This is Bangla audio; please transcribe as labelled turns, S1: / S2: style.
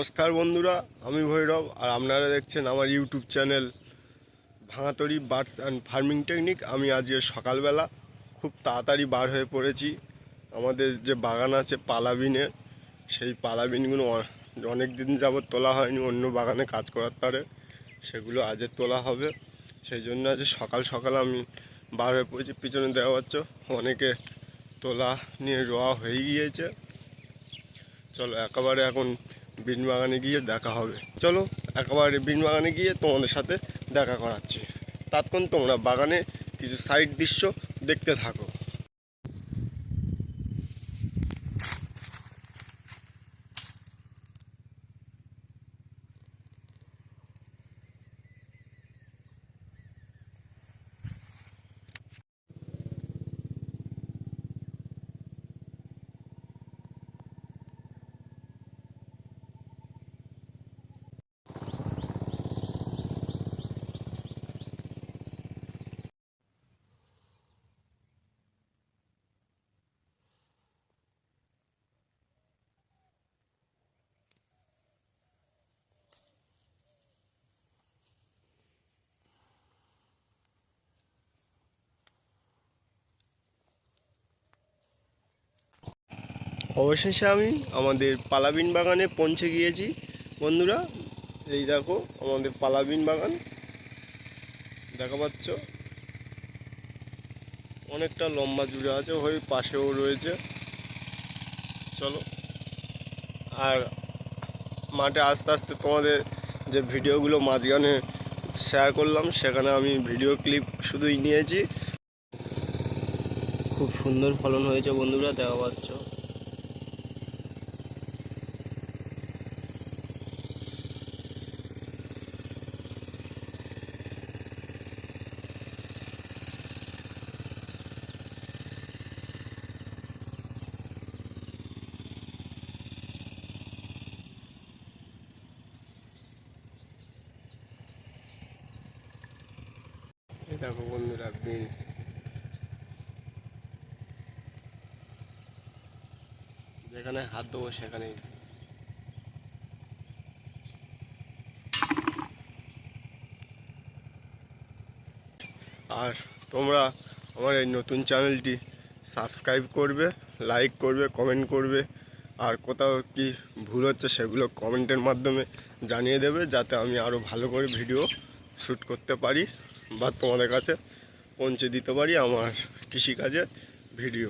S1: নমস্কার বন্ধুরা, আমি ভৈরব আর আপনারা দেখছেন আমার ইউটিউব চ্যানেল ভাঙাতড়ি বার্ডস অ্যান্ড ফার্মিং টেকনিক। আমি আজকে সকালবেলা খুব তাড়াতাড়ি বার হয়ে পড়েছি। আমাদের যে বাগান আছে পালাবিনের, সেই পালাবিনগুলো অনেক দিন যাবৎ তোলা হয়নি, অন্য বাগানে কাজ করার তারে সেগুলো আজকে তোলা হবে। সেই জন্য আজ সকাল সকাল আমি বার হয়ে পড়েছি। পিছনে দেওয়া হচ্ছে অনেকে তোলা নিয়ে রোয়া হয়ে গিয়েছে। চলো একেবারে এখন বিন বাগানে গিয়ে দেখা হবে। চলো একেবারে বিন বাগানে গিয়ে তোমাদের সাথে দেখা করাচ্ছি। ততক্ষণ তোমরা বাগানে কিছু সাইড দৃশ্য দেখতে থাকো। অবশেষে আমি আমাদের পালাবিন বাগানে পৌঁছে গিয়েছি বন্ধুরা। এই দেখো আমাদের পালাবিন বাগান, দেখা পাচ্ছ অনেকটা লম্বা জুড়ে আছে, ওই পাশেও রয়েছে। চলো আর মাঠে আস্তে আস্তে তোমাদের যে ভিডিওগুলো মাঝখানে শেয়ার করলাম, সেখানে আমি ভিডিও ক্লিপ শুধুই নিয়েছি। খুব সুন্দর ফলন হয়েছে বন্ধুরা, দেখা পাচ্ছ। দেখো বন্ধুরা বিন, যেখানে হাত দেবো সেখানেই। আর তোমরা আমার এই নতুন চ্যানেলটি সাবস্ক্রাইব করবে, লাইক করবে, কমেন্ট করবে। আর কোথাও কি ভুল হচ্ছে সেগুলো কমেন্টের মাধ্যমে জানিয়ে দেবে, যাতে আমি আরও ভালো করে ভিডিও শ্যুট করতে পারি বা তোমাদের কাছে পৌঁছে দিতে পারি আমার কৃষিকাজের ভিডিও।